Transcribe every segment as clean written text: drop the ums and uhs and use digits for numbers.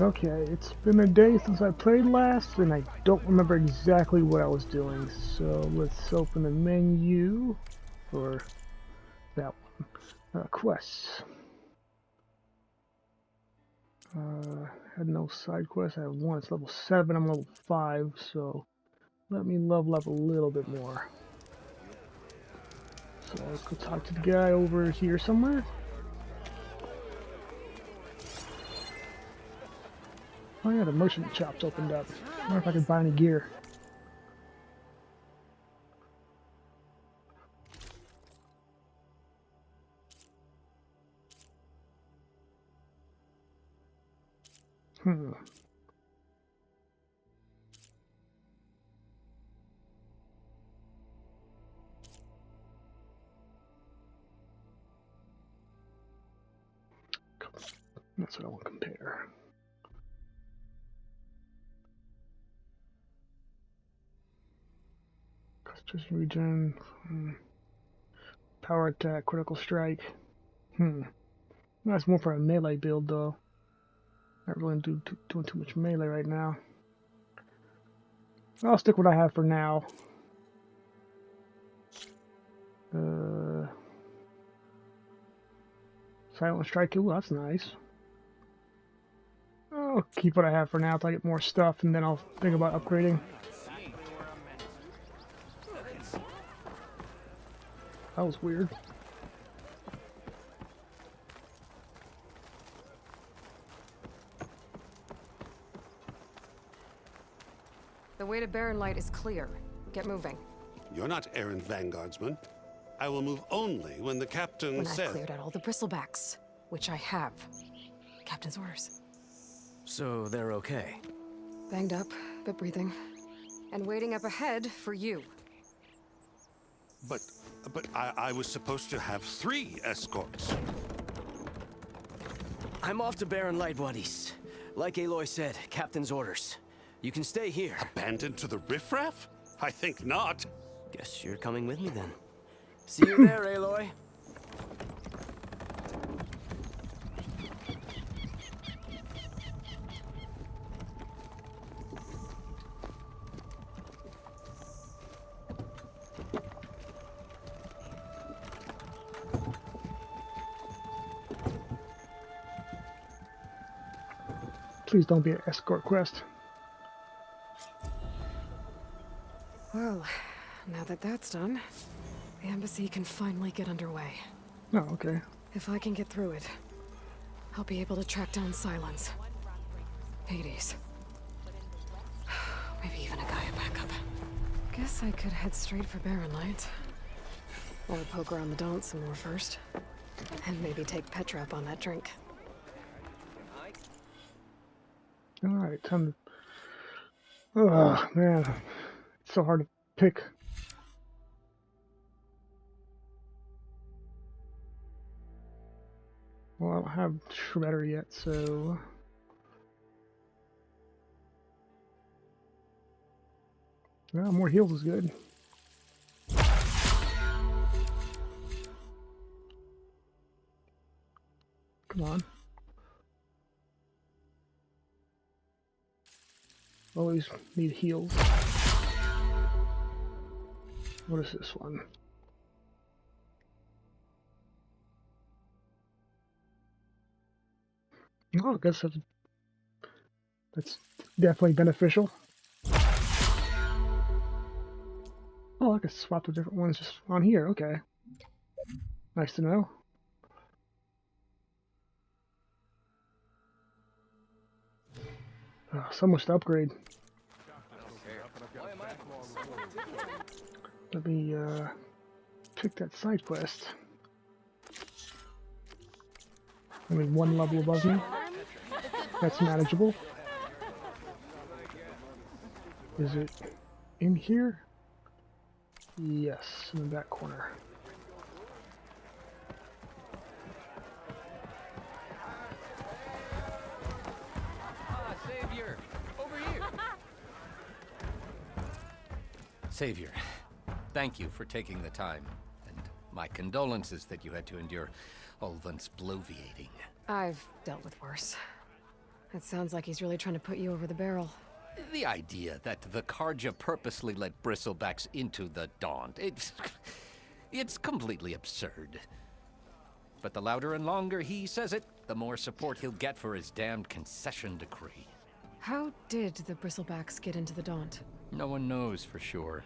Okay, it's been a day since I played last, and I don't remember exactly what I was doing. So let's open the menu for that one. Quests. Had no side quests. I have one. It's level 7. I'm level 5, so let me level up a little bit more. So let's go talk to the guy over here somewhere. Oh yeah, the merchant shop's opened up. I wonder if I can buy any gear. Hmm. That's what I want to compare. Concentration regen. Power attack, critical strike. That's more for a melee build though. Not really doing too much melee right now. I'll stick with what I have for now. Silent strike. Ooh, that's nice. I'll keep what I have for now until I get more stuff, and then I'll think about upgrading. That was weird. The way to Barren Light is clear. Get moving. You're not errant vanguardsman. I will move only when the captain When says... I've cleared out all the bristlebacks, which I have. Captain's orders. So they're okay? Banged up, but breathing. And waiting up ahead for you. But I was supposed to have 3 escorts. I'm off to Barren Light, buddies. Like Aloy said, Captain's orders. You can stay here. Abandoned to the riffraff? I think not. Guess you're coming with me then. See you there, Aloy. Please don't be an escort quest. Well, now that that's done, the embassy can finally get underway. Oh, okay. If I can get through it, I'll be able to track down Silence. Hades. Maybe even a Gaia backup. Guess I could head straight for Barren Light. Or poke around the Daunt some more first. And maybe take Petra up on that drink. Alright, time to... Oh, man. It's so hard to pick. Well, I don't have Shredder yet, so... Well, more heals is good. Come on. Always need heals. What is this one? Oh, I guess that's definitely beneficial. Oh, I can swap the different ones just on here. Okay. Nice to know. Oh, so much to upgrade. Let me pick that side quest. I mean, 1 level above me. That's manageable. Is it in here? Yes, in the back corner. Savior! Over here! Savior, thank you for taking the time, and my condolences that you had to endure Ulvan's bloviating. I've dealt with worse. It sounds like he's really trying to put you over the barrel. The idea that the Karja purposely let bristlebacks into the Daunt, it's completely absurd. But the louder and longer he says it, the more support he'll get for his damned concession decree. How did the Bristlebacks get into the Daunt? No one knows for sure.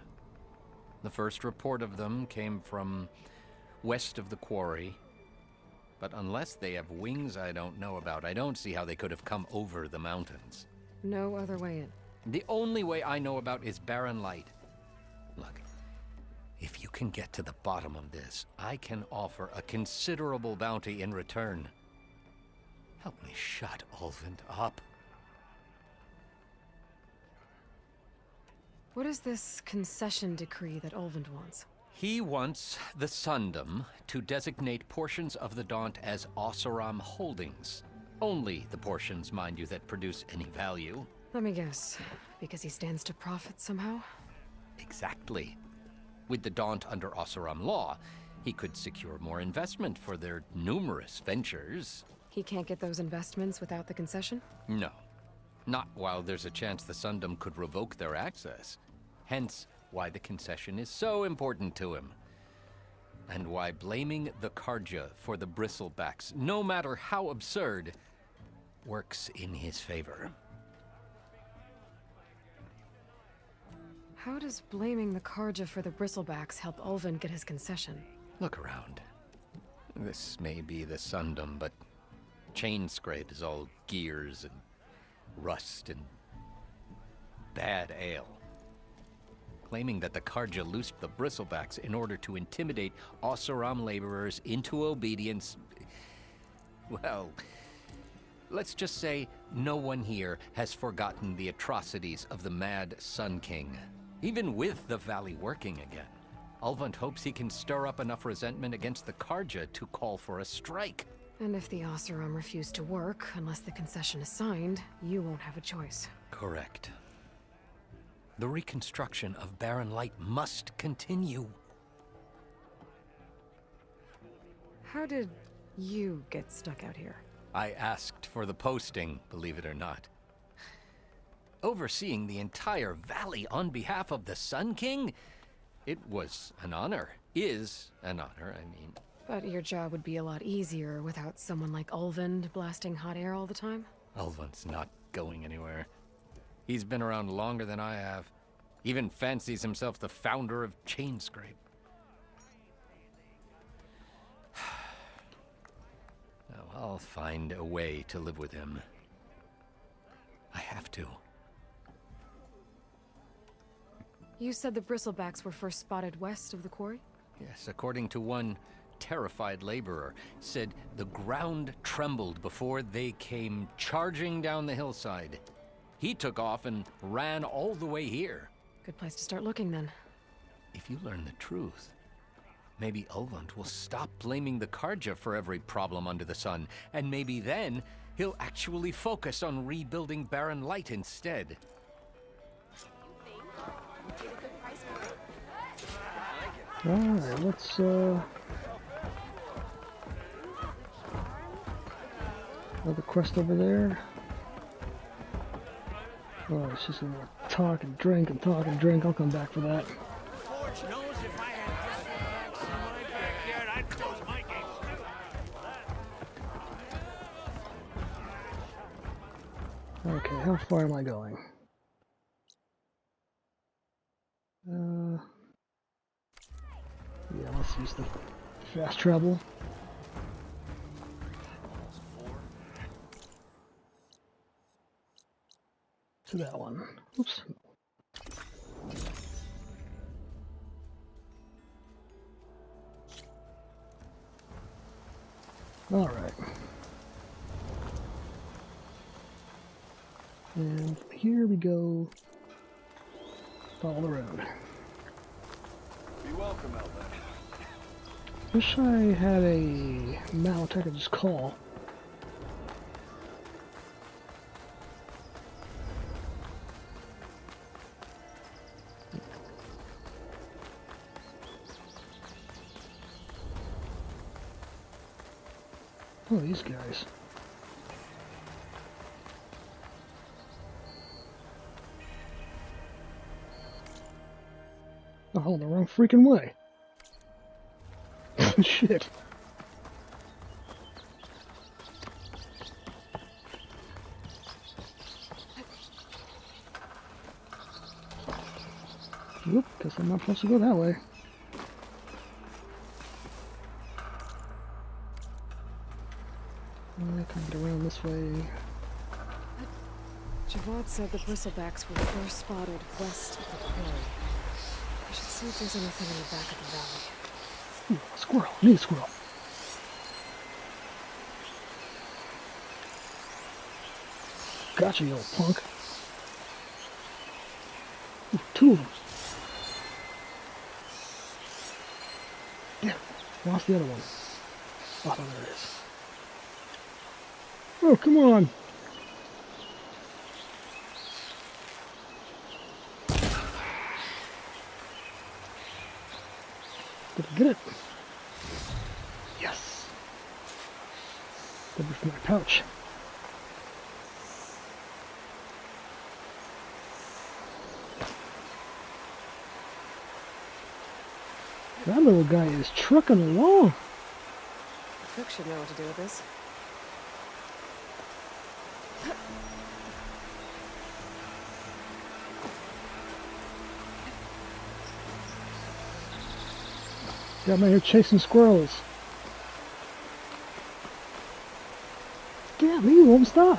The first report of them came from west of the quarry. But unless they have wings I don't know about, I don't see how they could have come over the mountains. No other way in. The only way I know about is Barren Light. Look, if you can get to the bottom of this, I can offer a considerable bounty in return. Help me shut Ulvund up. What is this concession decree that Ulvund wants? He wants the Sundom to designate portions of the Daunt as Oseram holdings. Only the portions, mind you, that produce any value. Let me guess. Because he stands to profit somehow? Exactly. With the Daunt under Oseram law, he could secure more investment for their numerous ventures. He can't get those investments without the concession? No. Not while there's a chance the Sundom could revoke their access. Hence, why the concession is so important to him. And why blaming the Karja for the bristlebacks, no matter how absurd, works in his favor. How does blaming the Karja for the Bristlebacks help Ulvund get his concession? Look around. This may be the Sundom, but Chainscrape is all gears and rust and bad ale. Claiming that the Karja loosed the Bristlebacks in order to intimidate Oseram laborers into obedience. Well, let's just say no one here has forgotten the atrocities of the Mad Sun King. Even with the Valley working again, Ulvund hopes he can stir up enough resentment against the Karja to call for a strike. And if the Oseram refuse to work, unless the concession is signed, you won't have a choice. Correct. The reconstruction of Barren Light must continue. How did you get stuck out here? I asked for the posting, believe it or not. Overseeing the entire valley on behalf of the Sun King? It was an honor. Is an honor, I mean. But your job would be a lot easier without someone like Ulvund blasting hot air all the time? Ulvund's not going anywhere. He's been around longer than I have. Even fancies himself the founder of Chainscrape. Now, I'll find a way to live with him. I have to. You said the Bristlebacks were first spotted west of the quarry? Yes, according to one terrified laborer, said the ground trembled before they came charging down the hillside. He took off and ran all the way here. Good place to start looking, then. If you learn the truth, maybe Ulvund will stop blaming the Karja for every problem under the sun, and maybe then he'll actually focus on rebuilding Barren Light instead. Alright, let's another quest over there. Oh, it's just gonna talk and drink and talk and drink. I'll come back for that. Forge knows if I had bristlebacks in my backyard, I'd close my gates. Okay, how far am I going? Yeah, let's use the fast travel. To that one. Oops. All right. And here we go. Follow the road. Be welcome, Elvin. Wish I had a mount I could just call. Oh, these guys. Oh, the wrong freaking way. Shit. Whoop, guess I'm not supposed to go that way. I can't get around this way. Javad said the bristlebacks were first spotted west of the quarry. I should see if there's anything in the back of the valley. Ooh, a squirrel. Need a squirrel. Gotcha, you old punk. Ooh, two of them. Yeah, lost the other one. Oh, there it is. Oh, come on. Did I get it? Yes. That was from my pouch. That little guy is trucking along. The cook should know what to do with this. Yeah, I'm out here chasing squirrels. Damn, he won't stop.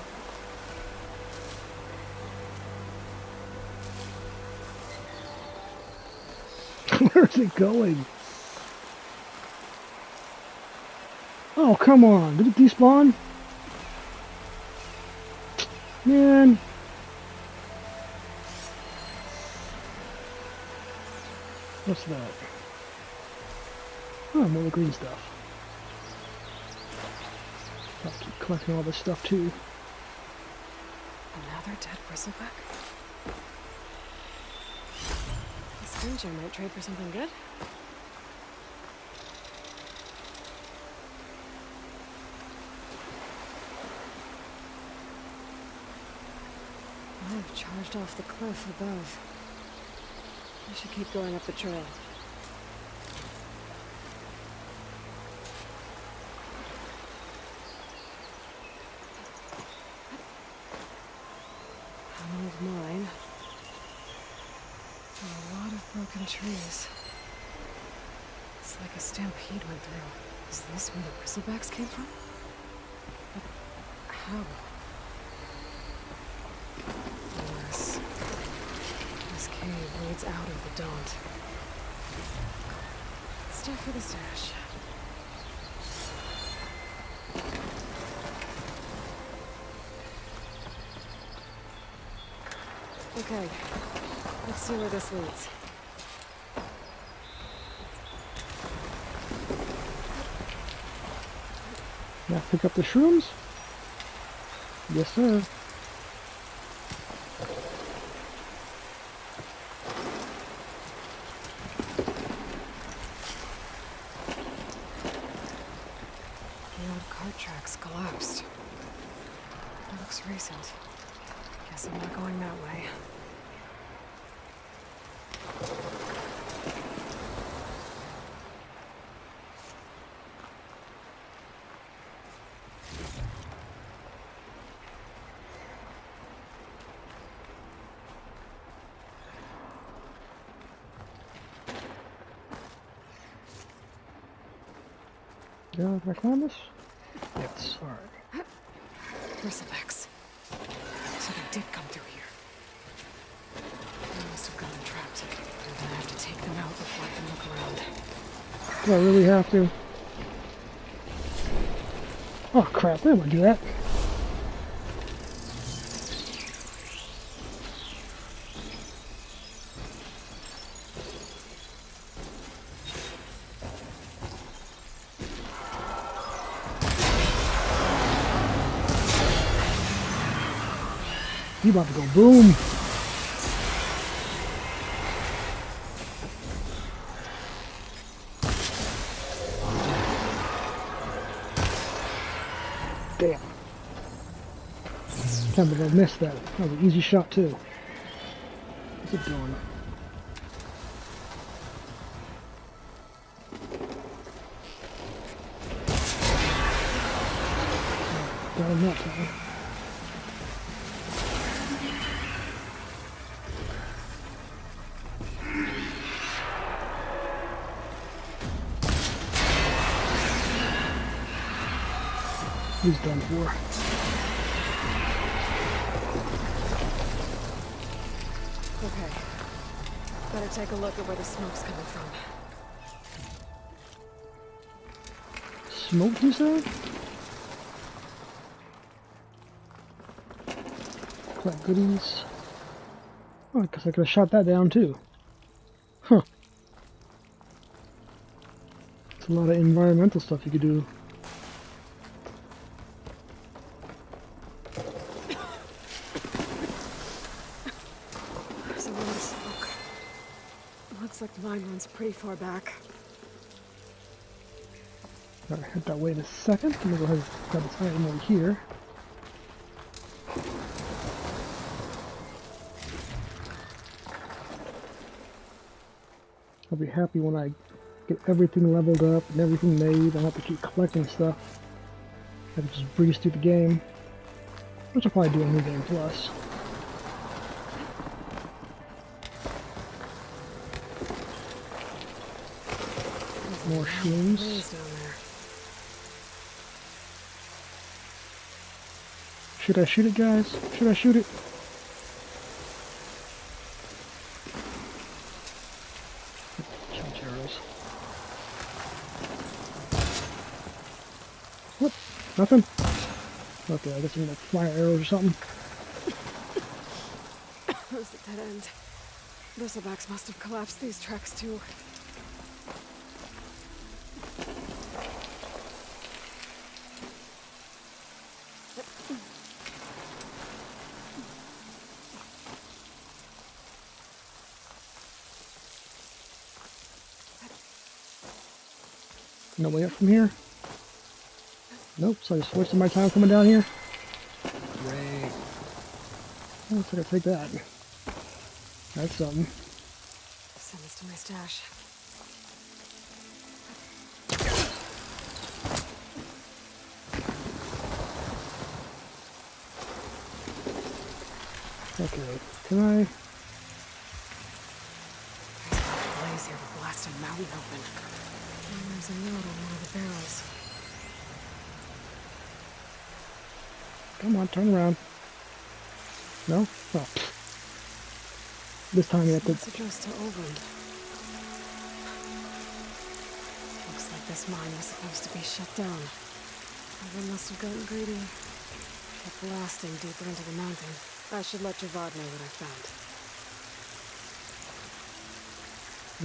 Where's it going? Oh, come on. Did it despawn? Man. What's that? Oh, more of the green stuff. I'll keep collecting all this stuff too. Another dead bristleback? This stranger might trade for something good. I've charged off the cliff above. I should keep going up the trail. An old mine. And a lot of broken trees. It's like a stampede went through. Is this where the bristlebacks came from? But how? This cave leads out of the Daunt. Stuff for the stash. Okay, let's see where this leads. Now pick up the shrooms? Yes, sir. The old cart tracks collapsed. It looks recent. Guess I'm not going that way. Yeah, can I climb this? Yes, alright. Bristlebacks. So they did come through here. They must have gotten trapped. And I have to take them out before I can look around. Do I really have to? Oh crap, I didn't want to do that. You about to go boom. Damn. Can't believe I missed that. That was an easy shot too. What's it doing? got him that time. He's done for. Okay. Better take a look at where the smoke's coming from. Smoke, you said? Collect goodies. Oh, I guess I could have shot that down too. Huh. It's a lot of environmental stuff you could do. There's a lot of smoke. Looks like the mine runs pretty far back. Alright, head that way in a second. Let me go ahead and grab this item over here. I'll be happy when I get everything leveled up and everything made. I don't have to keep collecting stuff. I can just breeze through the game. Which I'll probably do in New Game Plus. More shrooms. Blaze down there. Should I shoot it, guys? Should I shoot it? Charge arrows. What? Nothing? Okay, I guess I'm gonna fire arrows or something. There's a dead end. Bristlebacks must have collapsed these tracks too. No way up from here? Nope, so I just wasted my time coming down here. Great. Oh, looks like I take that. That's something. Send this to my stash. Okay, can I? There's a blaze here to blast a mountain open. And there's a note on one of the barrels. Come on, turn around. No? Oh. This time you have to... It's addressed to Owen. Looks like this mine was supposed to be shut down. Everyone must have gotten greedy. Kept blasting deeper into the mountain. I should let Javad know what I found.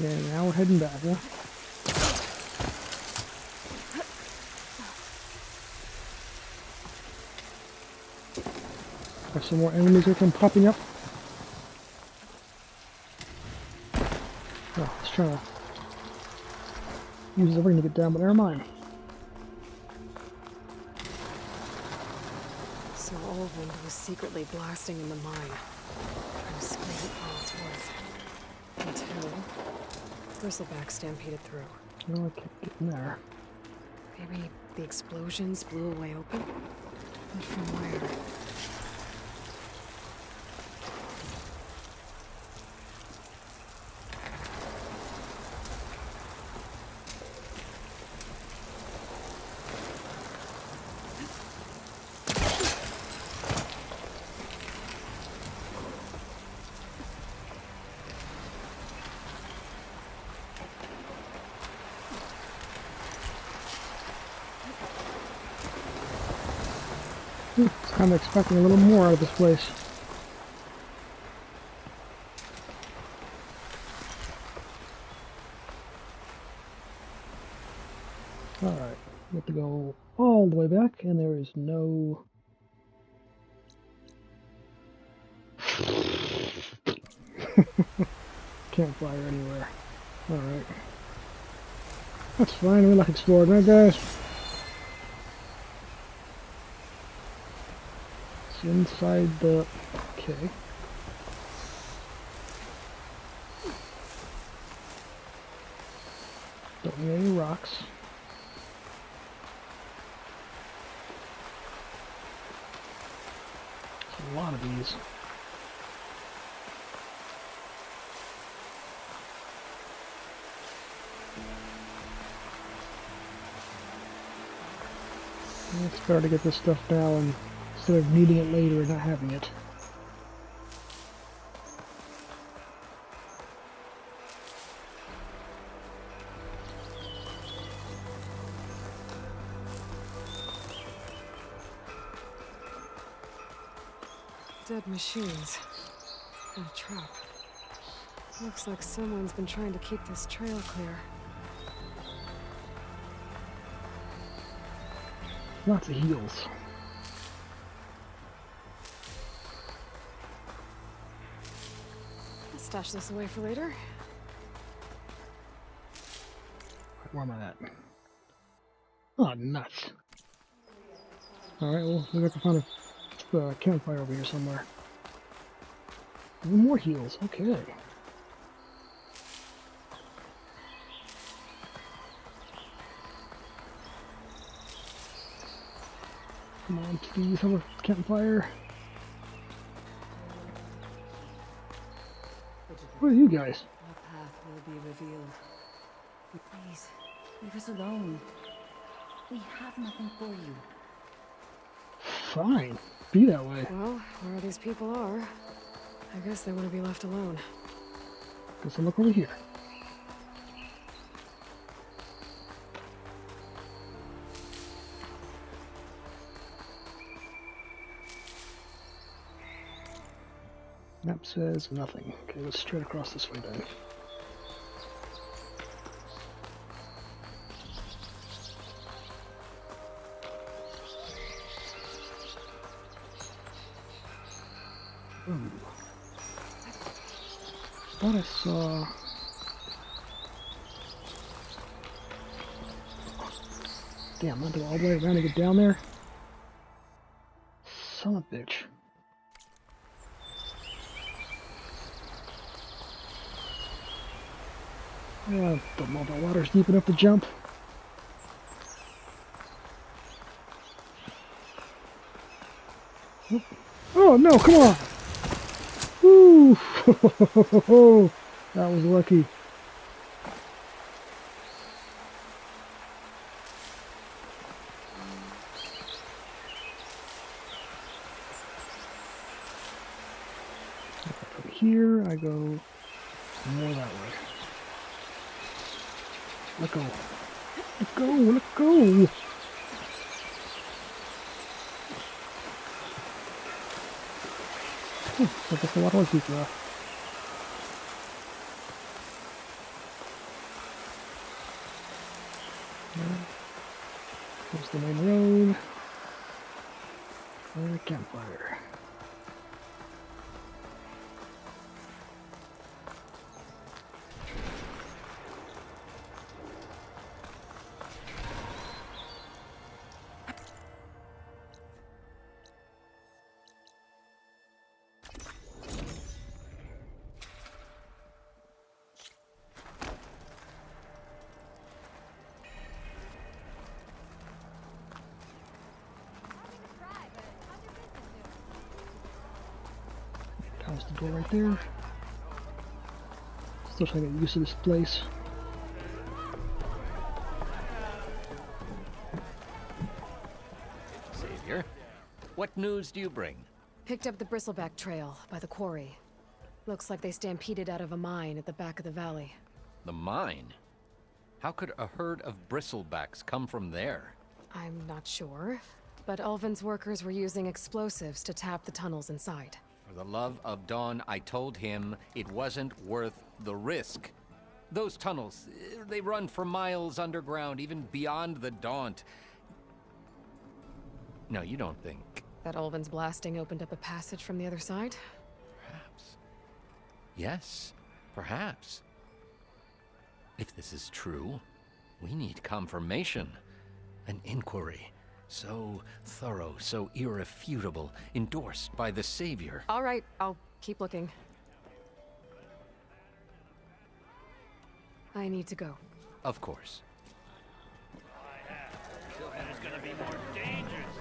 Yeah, now we're heading back, yeah? There's some more enemies that come popping up. Oh, let's try to use the ring to get down, but never mind. So Olvind was secretly blasting in the mine, trying to squeeze it for all it's worth. Until Bristleback stampeded through. No, I can't get in there. Maybe the explosions blew a way open? But from where? I was kind of expecting a little more out of this place. Alright, we have to go all the way back, and there is no... campfire anywhere. Alright. That's fine, we like exploring, right guys? It's inside the... okay. Don't need any rocks. A lot of these. It's better to get this stuff now and instead of needing it later and not having it. Dead machines. And a trap. Looks like someone's been trying to keep this trail clear. Lots of heals. I'll stash this away for later. Where am I at? Oh, nuts. Alright, well, maybe I can find a campfire over here somewhere. Even more heals, okay. Come on, please have a campfire. What are you guys? Our path will be revealed. Please, leave us alone. We have nothing for you. Fine. Be that way. Well, where these people are, I guess they want to be left alone. Guess I'll look over here. Map says nothing. Okay, let's straight across this way then. Ooh. Thought I saw... Damn, I have to go all the way around to get down there? Son of a bitch. Yeah, don't know if the water's deep enough to jump. Oh no, come on! Woo! That was lucky. From here, I go more that way. Let go. Let go, let go! I guess the water was deep enough. There's the main road. And a campfire. There's the door right there. Still trying to get used to this place. Savior, what news do you bring? Picked up the bristleback trail by the quarry. Looks like they stampeded out of a mine at the back of the valley. The mine? How could a herd of bristlebacks come from there? I'm not sure, but Ulvin's workers were using explosives to tap the tunnels inside. For the love of Dawn, I told him it wasn't worth the risk. Those tunnels, they run for miles underground, even beyond the Daunt. No, you don't think... That Ulvin's blasting opened up a passage from the other side? Perhaps. Yes, perhaps. If this is true, we need confirmation. An inquiry. So thorough, so irrefutable, endorsed by the Savior. All right, I'll keep looking. I need to go. Of course. And it's gonna be more dangerous.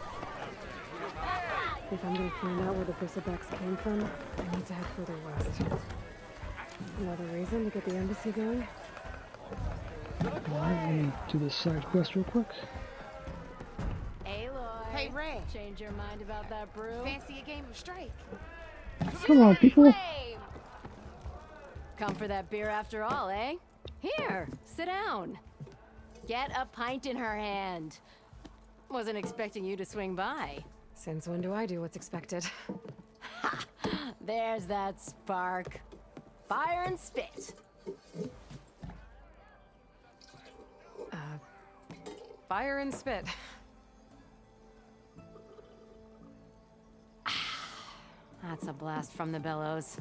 If I'm gonna find out where the bristlebacks came from, I need to head further west. Another reason to get the embassy going? Alright, let me do this side quest real quick. Aloy. Hey, Ray. Change your mind about that brew? Fancy a game of strike? Come on, people. Flame! Come for that beer after all, eh? Here, sit down. Get a pint in her hand. Wasn't expecting you to swing by. Since when do I do what's expected? Ha! There's that spark. Fire and spit. Fire and spit. That's a blast from the bellows.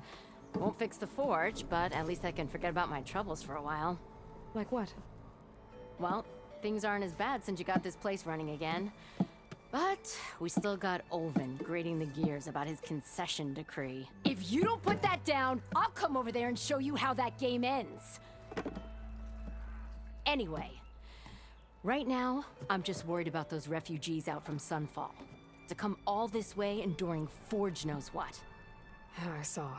Won't fix the forge, but at least I can forget about my troubles for a while. Like what? Well, things aren't as bad since you got this place running again. But we still got Olvin grating the gears about his concession decree. If you don't put that down, I'll come over there and show you how that game ends. Anyway, right now, I'm just worried about those refugees out from Sunfall. To come all this way enduring Forge knows what. I saw.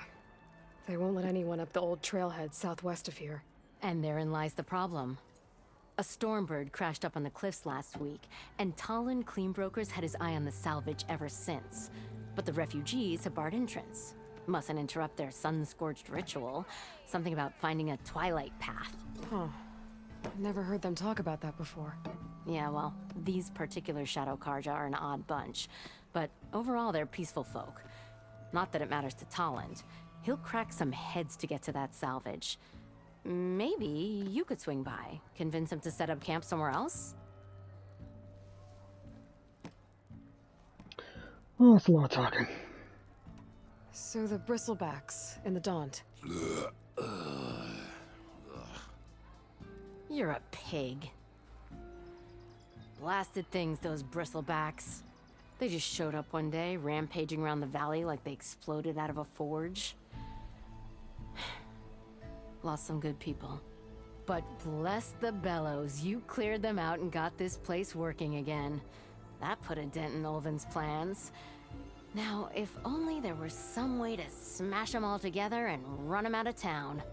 They won't let anyone up the old trailhead southwest of here. And therein lies the problem. A Stormbird crashed up on the cliffs last week, and Talon Cleanbrokers had his eye on the salvage ever since. But the refugees have barred entrance. Mustn't interrupt their sun-scorched ritual. Something about finding a twilight path. Huh. Never heard them talk about that before. Yeah, well, these particular Shadow Karja are an odd bunch. But overall, they're peaceful folk. Not that it matters to Talon. He'll crack some heads to get to that salvage. Maybe you could swing by, convince him to set up camp somewhere else? Well, that's a lot of talking. So the bristlebacks in the Daunt. You're a pig. Blasted things, those bristlebacks. They just showed up one day, rampaging around the valley like they exploded out of a forge. Lost some good people. But bless the bellows, you cleared them out and got this place working again. That put a dent in Olvin's plans. Now, if only there were some way to smash them all together and run them out of town.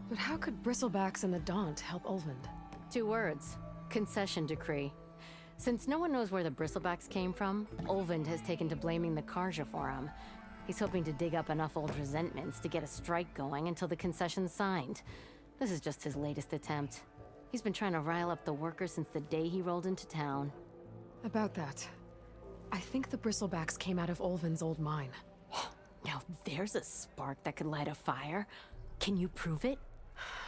But how could bristlebacks in the Daunt help Olvind? 2 words. Concession decree. Since no one knows where the bristlebacks came from, Olvind has taken to blaming the Karja for them. He's hoping to dig up enough old resentments to get a strike going until the concession's signed. This is just his latest attempt. He's been trying to rile up the workers since the day he rolled into town. About that, I think the bristlebacks came out of Olvin's old mine. Now there's a spark that could light a fire. Can you prove it?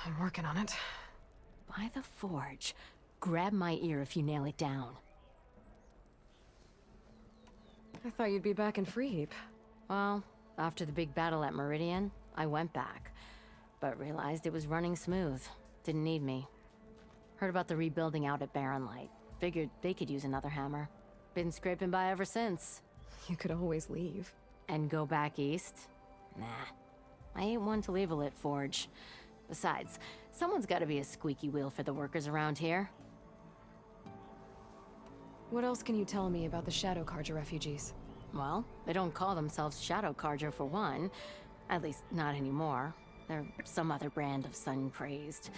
I'm working on it. By the forge. Grab my ear if you nail it down. I thought you'd be back in Freeheap. Well, after the big battle at Meridian, I went back. But realized it was running smooth. Didn't need me. Heard about the rebuilding out at Barren Light. Figured they could use another hammer. Been scraping by ever since. You could always leave. And go back east? Nah. I ain't one to leave a lit forge. Besides, someone's gotta be a squeaky wheel for the workers around here. What else can you tell me about the Shadow Karja refugees? Well, they don't call themselves Shadow Karja for one. At least, not anymore. They're some other brand of sun-crazed.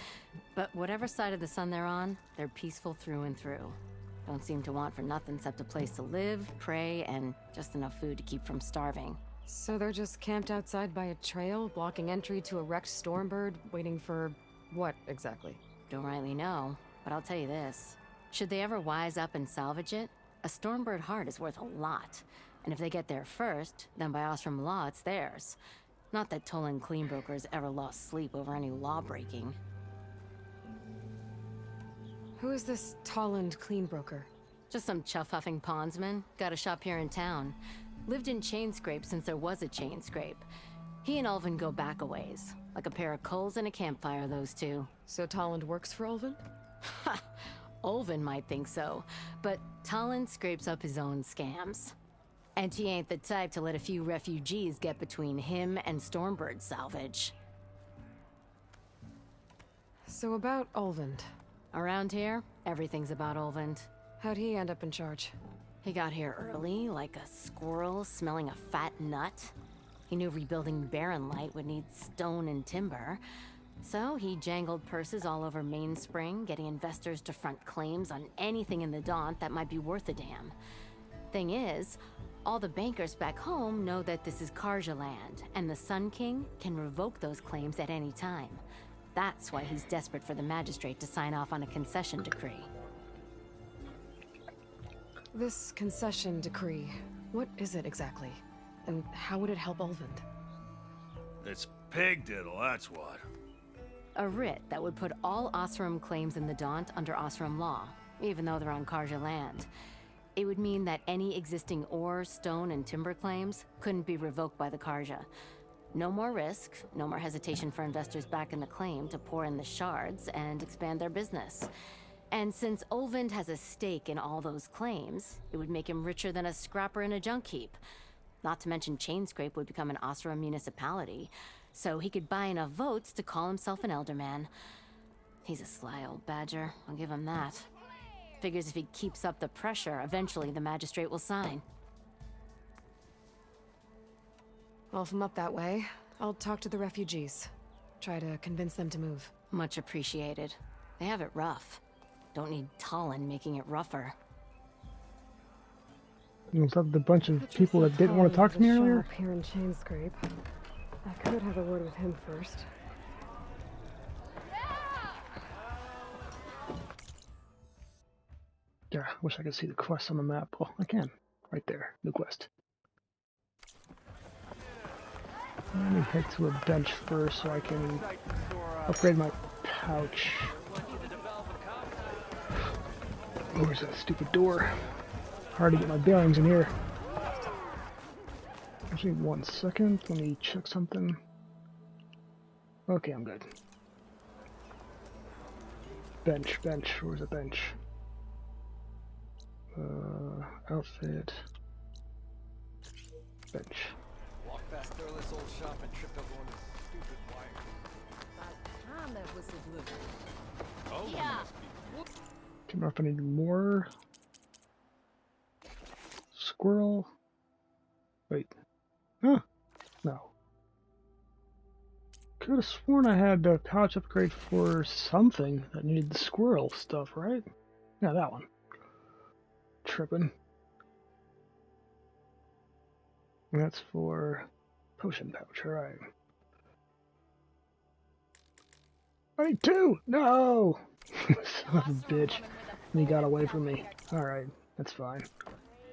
But whatever side of the sun they're on, they're peaceful through and through. Don't seem to want for nothing except a place to live, pray, and just enough food to keep from starving. So they're just camped outside by a trail, blocking entry to a wrecked Stormbird, waiting for what exactly? Don't rightly know, but I'll tell you this. Should they ever wise up and salvage it, a Stormbird heart is worth a lot. And if they get there first, then by Ostrom law, it's theirs. Not that Tolan Cleanbrokers ever lost sleep over any law-breaking. Who is this Tolland Cleanbroker? Just some chuff-huffing pondsman. Got a shop here in town. Lived in Chainscrape since there was a Chainscrape. He and Ulvin go back a ways. Like a pair of coals and a campfire, those two. So Tolland works for Ulvin? Ha! Ulvin might think so, but Talon scrapes up his own scams. And he ain't the type to let a few refugees get between him and Stormbird salvage. So about Ulvind. Around here, everything's about Ulvind. How'd he end up in charge? He got here early, like a squirrel smelling a fat nut. He knew rebuilding Barren Light would need stone and timber. So he jangled purses all over Mainspring, getting investors to front claims on anything in the Daunt that might be worth a damn. Thing is, all the bankers back home know that this is Karja land, and the Sun King can revoke those claims at any time. That's why he's desperate for the magistrate to sign off on a concession decree. This concession decree, what is it exactly? And how would it help Ulvund? It's pig diddle, that's what. A writ that would put all Osram claims in the Daunt under Osram law, even though they're on Karja land. It would mean that any existing ore, stone, and timber claims couldn't be revoked by the Karja. No more risk, no more hesitation for investors back in the claim to pour in the shards and expand their business. And since Ulvund has a stake in all those claims, it would make him richer than a scrapper in a junk heap. Not to mention Chainscrape would become an Osram municipality, so he could buy enough votes to call himself an elderman. He's a sly old badger, I'll give him that. Figures if he keeps up the pressure, eventually the magistrate will sign. Well, if I'm up that way, I'll talk to the refugees. Try to convince them to move. Much appreciated. They have it rough. Don't need Talon making it rougher. Was that the bunch of people that didn't want to talk to me earlier? Up here in Chainscrape. I could have a word with him first. Yeah, I wish I could see the quest on the map. Well, I can. Right there. New quest. Let me head to a bench first so I can upgrade my pouch. Where's that stupid door? Hard to get my bearings in here. Actually, 1 second. Let me check something. Okay, I'm good. Bench. Where's the bench? Outfit. Bench. Walked past Thurless old shop and tripped over one of the stupid wires. About time that whistle blew. Oh, Yeah. Can't remember if I need more. Squirrel. Wait. Huh. No. Could have sworn I had a pouch upgrade for something that needed the squirrel stuff, right? Yeah, that one. Tripping. And that's for potion pouch, alright. I need 2! No! Son of a bitch. And he got away from me. Alright, that's fine.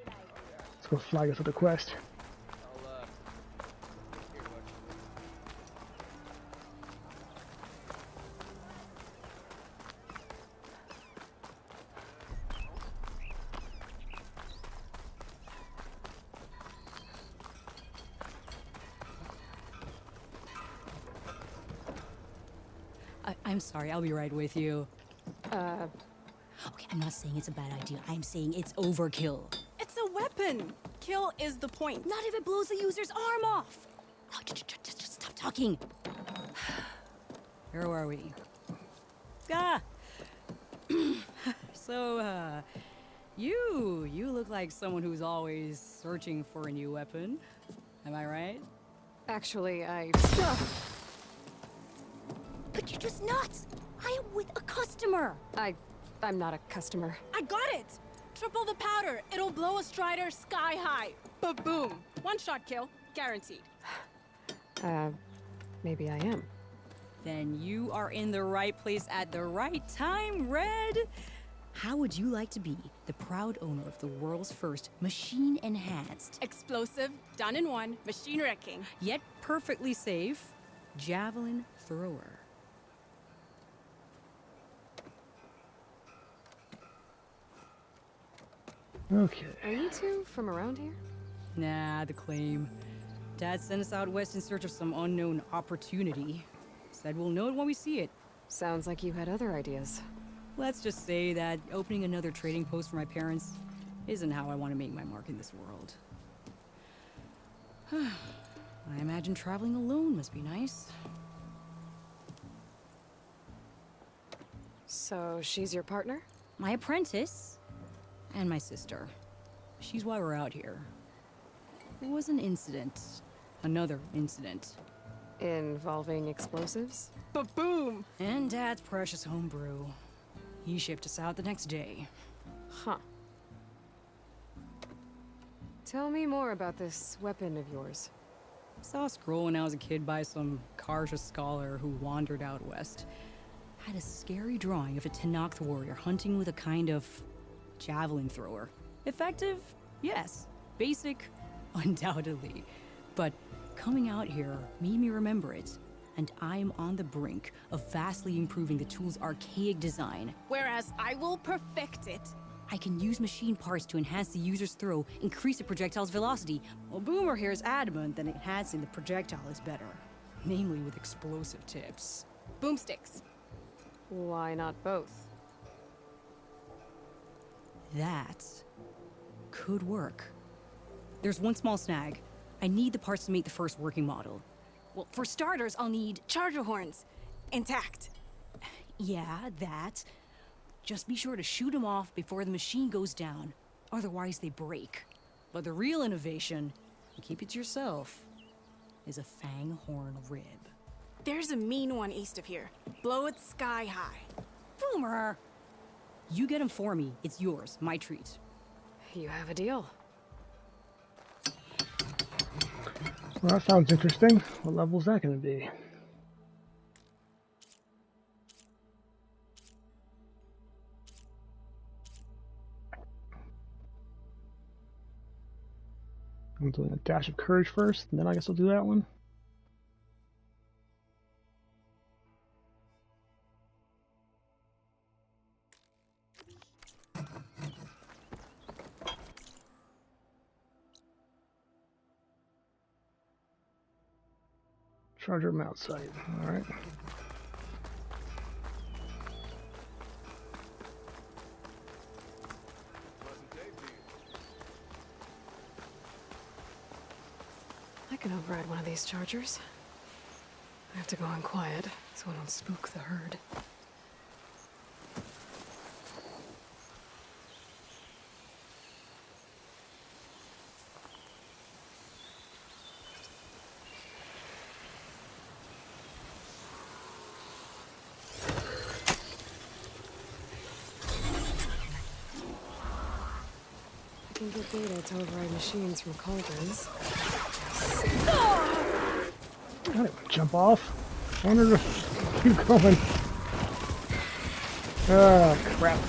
Let's go flag us with a quest. I'm sorry, I'll be right with you. Okay, I'm not saying it's a bad idea. I'm saying it's overkill. It's a weapon! Kill is the point. Not if it blows the user's arm off. No, just stop talking. Where are we? Ah! So, you look like someone who's always searching for a new weapon. Am I right? Actually, But you're just nuts. I am with a customer. I'm not a customer. I got it! Triple the powder. It'll blow a Strider sky high. Ba-boom. One shot kill. Guaranteed. Maybe I am. Then you are in the right place at the right time, Red. How would you like to be the proud owner of the world's first machine-enhanced, explosive, done in one, machine wrecking, yet perfectly safe, javelin thrower? Okay. Are you two from around here? Nah, the claim. Dad sent us out west in search of some unknown opportunity. Said we'll know it when we see it. Sounds like you had other ideas. Let's just say that opening another trading post for my parents isn't how I want to make my mark in this world. I imagine traveling alone must be nice. So she's your partner? My apprentice and my sister. She's why we're out here. There was an incident. Another incident. Involving explosives? Ba-boom! And Dad's precious homebrew. He shipped us out the next day. Huh. Tell me more about this weapon of yours. Saw a scroll when I was a kid by some Karja scholar who wandered out west. Had a scary drawing of a Tenakth warrior hunting with a kind of javelin thrower. Effective? Yes. Basic? Undoubtedly. But coming out here made me remember it. And I'm on the brink of vastly improving the tool's archaic design. Whereas I will perfect it. I can use machine parts to enhance the user's throw, increase the projectile's velocity. Well, Boomer here is adamant that enhancing the projectile is better. Namely with explosive tips. Boomsticks. Why not both? That could work. There's one small snag. I need the parts to make the first working model. Well, for starters, I'll need charger horns. Intact. Yeah, that. Just be sure to shoot them off before the machine goes down. Otherwise, they break. But the real innovation, and keep it to yourself, is a fang horn rib. There's a mean one east of here. Blow it sky high. Boomer! You get him for me. It's yours. My treat. You have a deal. Well, that sounds interesting. What level is that going to be? I'm doing a dash of courage first, and then I guess I'll do that one. Charger mount sight. All right. I can override one of these chargers. I have to go in quiet so I don't spook the herd. I can get data to override machines from cauldrons. I didn't jump off. I wanted to keep going. Ah, crap.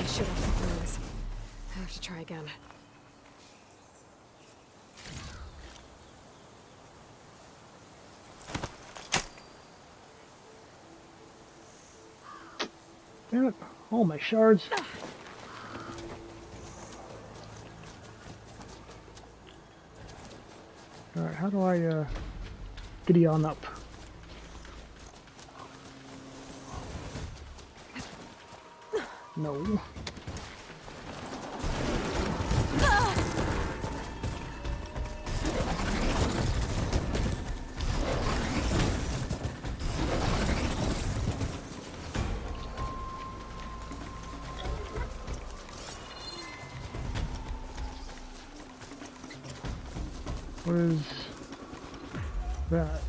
Shut off the flames. I have to try again. Damn it. All my shards. Alright, how do I giddy on up? No. What is that?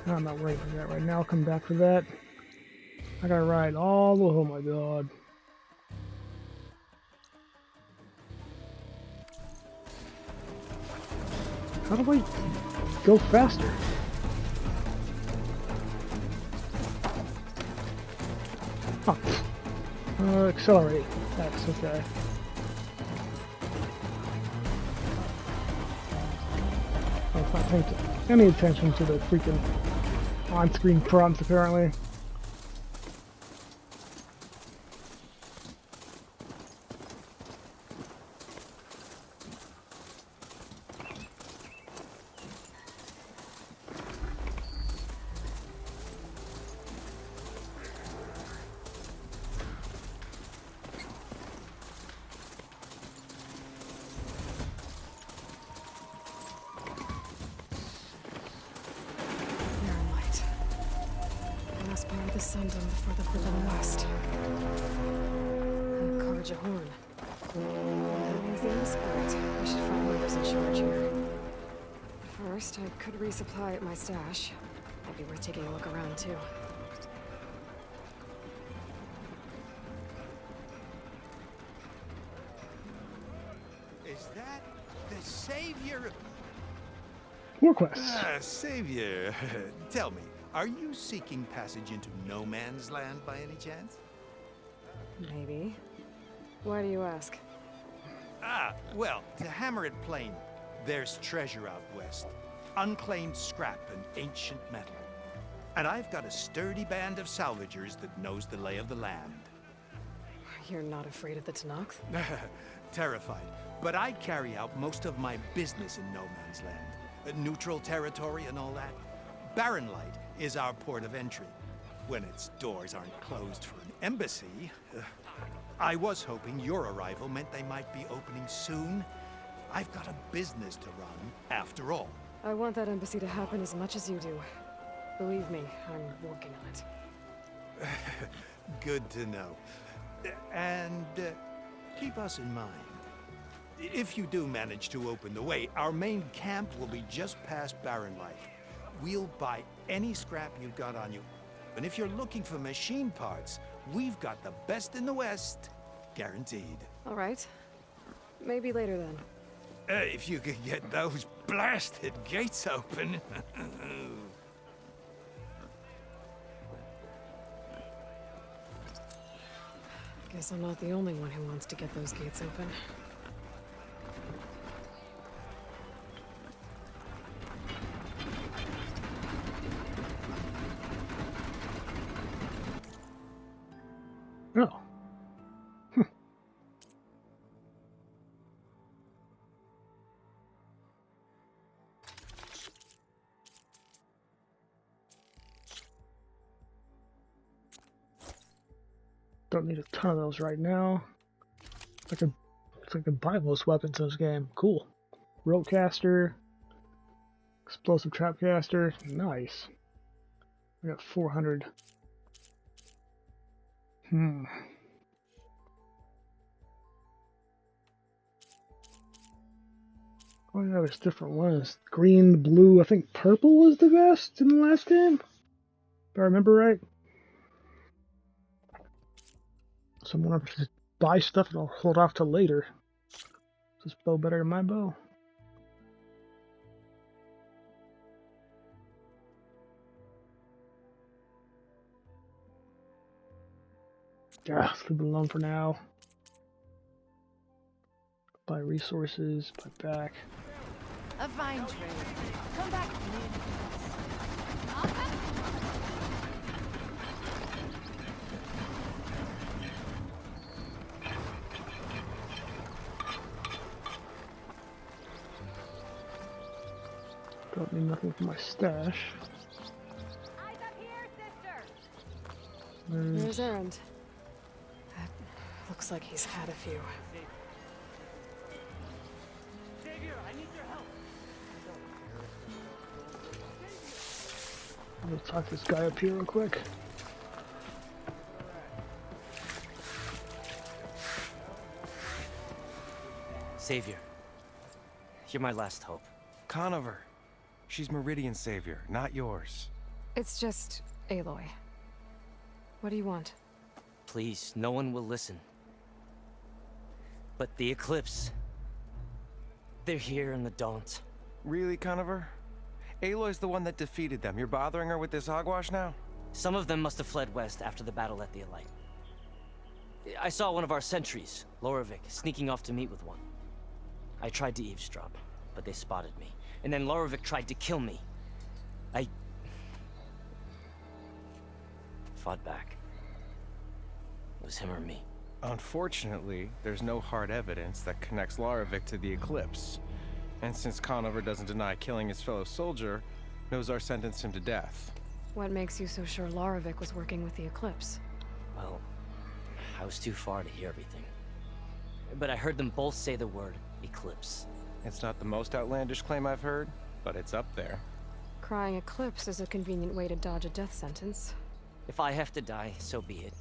I'm not worried about that right now. I'll come back for that. I gotta ride all the... Oh my god. How do I go faster? Oh. Accelerate. That's okay. Not paying any attention to the freaking on-screen prompts, apparently. The Sundom before the Forbidden West. Karja Horn. That means the East Spirit. I should find whoever's in charge here. First, I could resupply at my stash. Might be worth taking a look around, too. Is that the savior? More quests. Savior. Tell me, are you seeking passage into no man's land by any chance? Maybe. Why do you ask? Well, to hammer it plain, there's treasure out west. Unclaimed scrap and ancient metal. And I've got a sturdy band of salvagers that knows the lay of the land. You're not afraid of the Tenakth? Terrified. But I carry out most of my business in no man's land. Neutral territory and all that. Barren Light is our port of entry. When its doors aren't closed for an embassy. I was hoping your arrival meant they might be opening soon. I've got a business to run, after all. I want that embassy to happen as much as you do. Believe me, I'm working on it. Good to know. And keep us in mind. If you do manage to open the way, our main camp will be just past Barren Light. We'll buy any scrap you've got on you. And if you're looking for machine parts, we've got the best in the West. Guaranteed. All right. Maybe later then. If you could get those blasted gates open. Guess I'm not the only one who wants to get those gates open. Oh. Don't need a ton of those right now. I think I can buy most weapons in this game. Cool. Ropecaster, explosive trapcaster, nice. I got 400. Oh yeah, there's different ones. Green, blue, I think purple was the best in the last game. If I remember right. So I'm gonna just buy stuff and I'll hold off till later. Is this bow better than my bow? Let's leave it alone for now. Buy resources, buy back. A fine trade. Come back to me. Don't need nothing for my stash. Eyes up here, sister. There's Erend. That looks like he's had a few. Savior, I need your help. I'm gonna talk this guy up here real quick. Savior, you're my last hope. Conover. She's Meridian's savior, not yours. It's just Aloy. What do you want? Please, no one will listen. But the Eclipse... they're here in the Daunt. Really, Conover? Aloy's the one that defeated them. You're bothering her with this hogwash now? Some of them must have fled west after the battle at the Alight. I saw one of our sentries, Loravik, sneaking off to meet with one. I tried to eavesdrop. but they spotted me. And then Larovic tried to kill me. I fought back. It was him or me. Unfortunately, there's no hard evidence that connects Larovic to the Eclipse. And since Conover doesn't deny killing his fellow soldier, Nozar sentenced him to death. What makes you so sure Larovic was working with the Eclipse? Well, I was too far to hear everything. But I heard them both say the word Eclipse. It's not the most outlandish claim I've heard, but it's up there. Crying Eclipse is a convenient way to dodge a death sentence. If I have to die, so be it.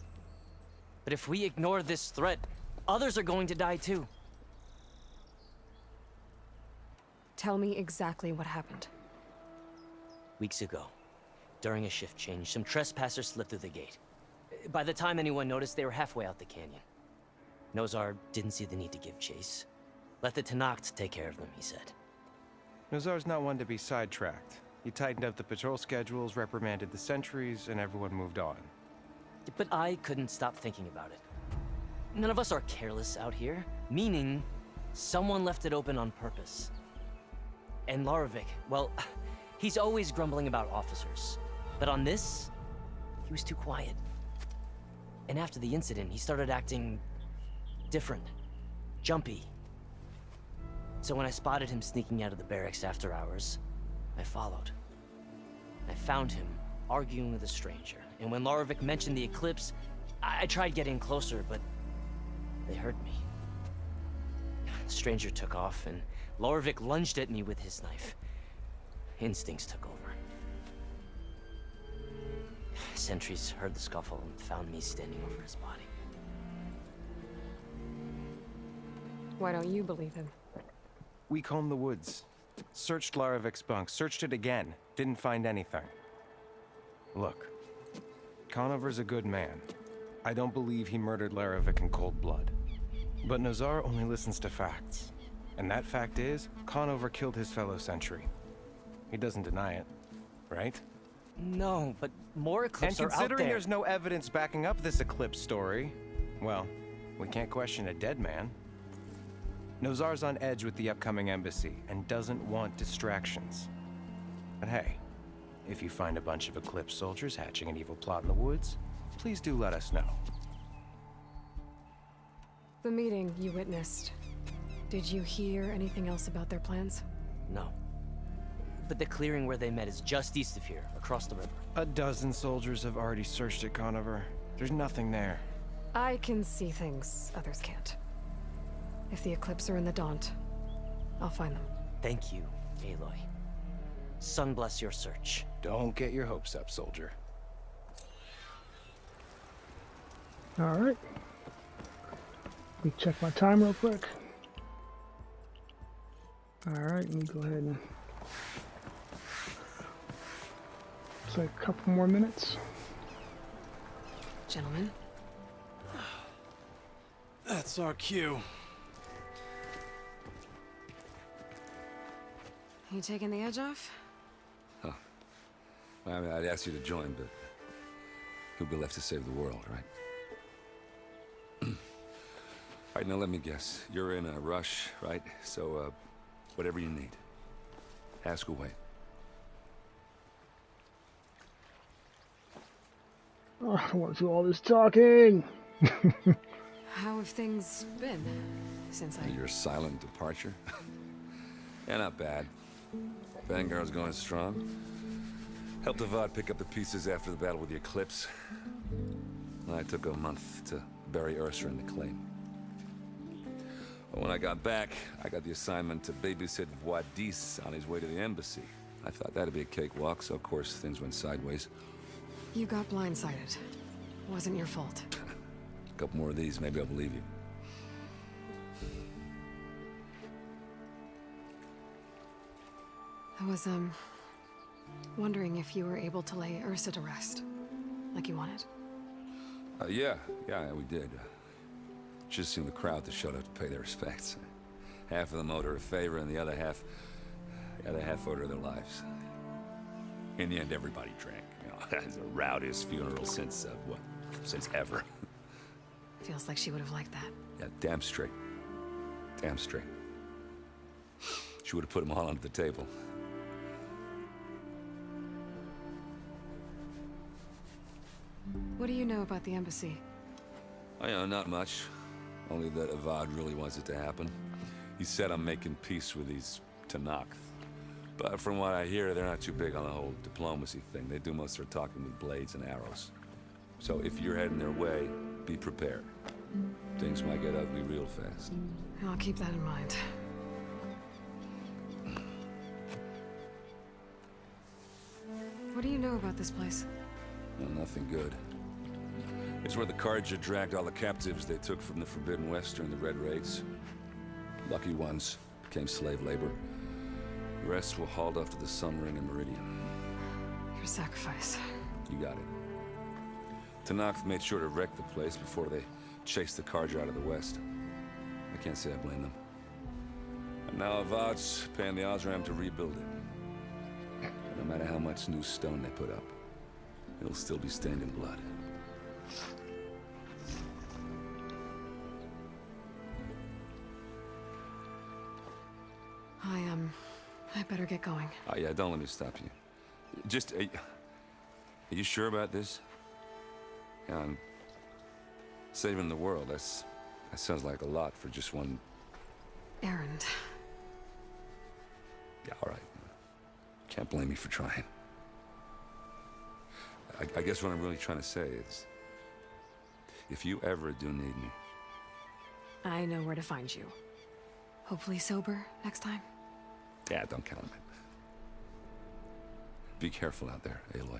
But if we ignore this threat, others are going to die too. Tell me exactly what happened. Weeks ago, during a shift change, some trespassers slipped through the gate. By the time anyone noticed, they were halfway out the canyon. Nozar didn't see the need to give chase. Let the Tenakth take care of them, he said. Nozar's not one to be sidetracked. He tightened up the patrol schedules, reprimanded the sentries, and everyone moved on. But I couldn't stop thinking about it. None of us are careless out here, meaning someone left it open on purpose. And Larovic, well, he's always grumbling about officers. But on this, he was too quiet. And after the incident, he started acting different, jumpy. So when I spotted him sneaking out of the barracks after hours, I followed. I found him arguing with a stranger. And when Larovic mentioned the Eclipse, I tried getting closer, but they heard me. The stranger took off, and Larovic lunged at me with his knife. Instincts took over. Sentries heard the scuffle and found me standing over his body. Why don't you believe him? We combed the woods. Searched Larovic's bunk, searched it again. Didn't find anything. Look, Conover's a good man. I don't believe he murdered Larovic in cold blood. But Nozar only listens to facts. And that fact is, Conover killed his fellow sentry. He doesn't deny it, right? No, but more Eclipse are out there. And considering there's no evidence backing up this Eclipse story, well, we can't question a dead man. Nozar's on edge with the upcoming embassy and doesn't want distractions. But hey, if you find a bunch of Eclipse soldiers hatching an evil plot in the woods, please do let us know. The meeting you witnessed. Did you hear anything else about their plans? No. But the clearing where they met is just east of here, across the river. A dozen soldiers have already searched it, Conover. There's nothing there. I can see things others can't. If the Eclipse are in the Daunt, I'll find them. Thank you, Aloy. Sun bless your search. Don't get your hopes up, soldier. Alright. Let me check my time real quick. Alright, let me go ahead and... It's like a couple more minutes. Gentlemen. That's our cue. You taking the edge off? Huh. I mean, I'd ask you to join, but who'll be left to save the world, right? All right, now let me guess. You're in a rush, right? So, whatever you need. Ask away. Oh, I don't want to do all this talking. How have things been since Your silent departure? Yeah, not bad. Vanguard's going strong. Helped Avad pick up the pieces after the battle with the Eclipse. I took a month to bury Ursa in the claim. But when I got back, I got the assignment to babysit Wadis on his way to the embassy. I thought that'd be a cakewalk, so of course things went sideways. You got blindsided. Wasn't your fault. A couple more of these, maybe I'll believe you. I was, wondering if you were able to lay Ursa to rest, like you wanted. Yeah, we did. Just seemed the crowd that showed up to pay their respects. Half of them owed her a favor, and the other half owed her their lives. In the end, everybody drank. You know, it's the rowdiest funeral since, since ever. Feels like she would have liked that. Yeah, damn straight. Damn straight. She would have put them all under the table. What do you know about the embassy? I know not much. Only that Avad really wants it to happen. He said I'm making peace with these Tenakth. But from what I hear, they're not too big on the whole diplomacy thing. They do most of their talking with blades and arrows. So if you're heading their way, be prepared. Things might get ugly real fast. I'll keep that in mind. What do you know about this place? Well, nothing good. It's where the Carja dragged all the captives they took from the Forbidden West during the Red Raids. Lucky ones became slave labor. The rest were hauled off to the Sun Ring and Meridian. Your sacrifice. You got it. Tenakth made sure to wreck the place before they chased the Carja out of the West. I can't say I blame them. And now Avad's paying the Osram to rebuild it. No matter how much new stone they put up, it'll still be stained in blood. I better get going. Oh, yeah, don't let me stop you. Just, are you sure about this? Yeah, I'm saving the world. That sounds like a lot for just one... Errand. Yeah, all right. Can't blame me for trying. I guess what I'm really trying to say is, if you ever do need me... I know where to find you. Hopefully sober next time. Yeah, don't count on it. Be careful out there, Aloy.